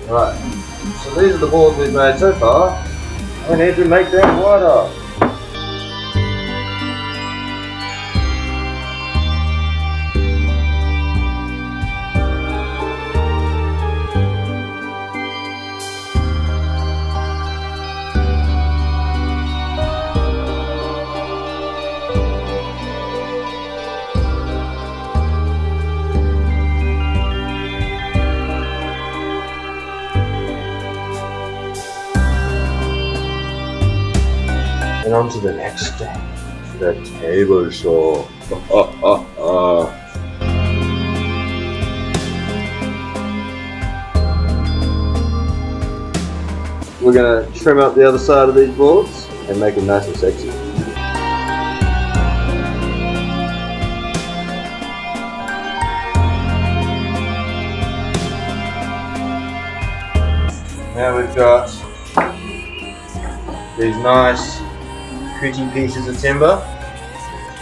Right, so these are the boards we've made so far. We need to make them wider. And on to the next step, the table saw. We're going to trim up the other side of these boards and make them nice and sexy. Now we've got these nice pretty pieces of timber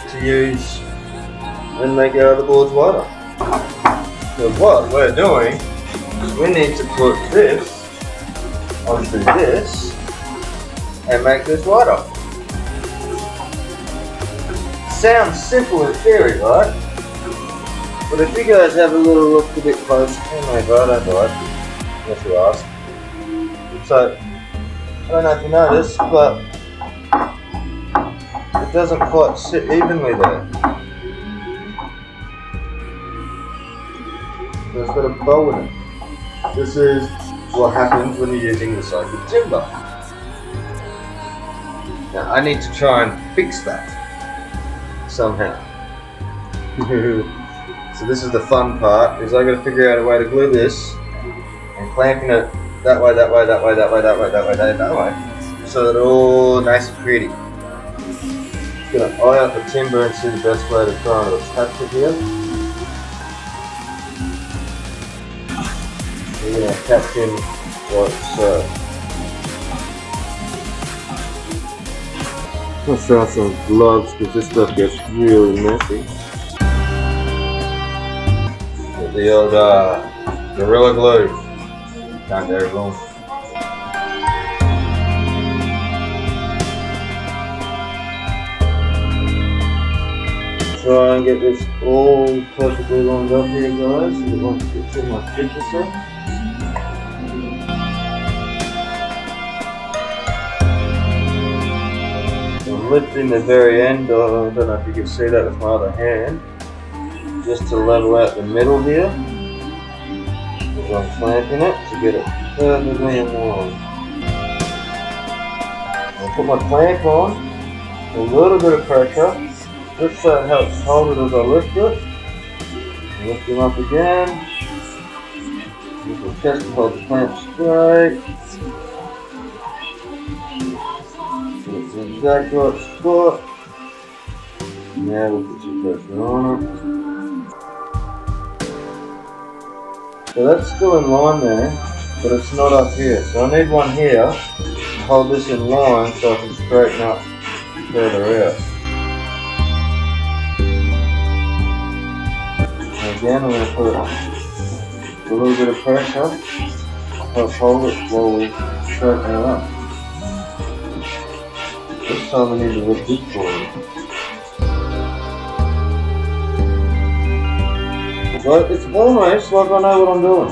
to use and make our other boards wider. So what we're doing is we need to put this onto this and make this wider. Sounds simple in theory, right? But if you guys have a little look a bit closer, oh my god, I don't know it, unless you ask. So, I don't know if you noticed, but it doesn't quite sit evenly there. So it's got a bow in it. This is what happens when you're using recycled timber. Now I need to try and fix that somehow. So this is the fun part, is I got to figure out a way to glue this and clamping it that way, that way, that way, that way, that way, that way, that way, so that it's all nice and pretty. Gonna eye out the timber and see the best way to try and attach it here. We're gonna attach in like so. I'll show some gloves because this stuff gets really messy. Get the old Gorilla Glue. Can't go wrong. Try and get this all perfectly lined up here, guys, so it won't get too much picture. I'm lifting the very end, I don't know if you can see that with my other hand, just to level out the middle here. I'm clamping it to get it perfectly in line. I'll put my clamp on, a little bit of pressure, just so it helps hold it as I lift it. Lift them up again. Use the chest to hold the clamp straight. It's the exact right spot. Now we'll put some pressure on it. So that's still in line there, but it's not up here. So I need one here to hold this in line so I can straighten up further out. And again, I'm going to put a little bit of pressure to help hold it while we straighten it up. This time we need to lift this forward. So it's almost like I know what I'm doing.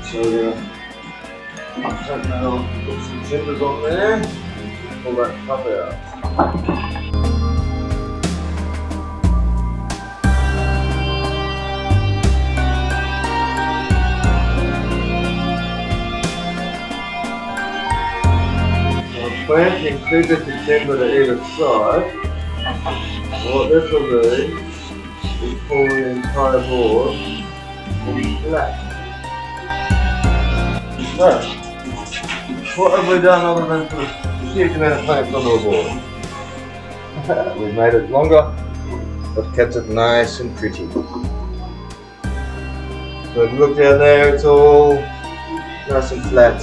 So we're going to take that on, put some timbers on there, pull that top out. Planting two bits of timber to either side. What this will do is pull the entire board flat. So, what have we done other than put a huge amount of clamps onto a board? We've made it longer, but kept it nice and pretty. So if you look down there, it's all nice and flat.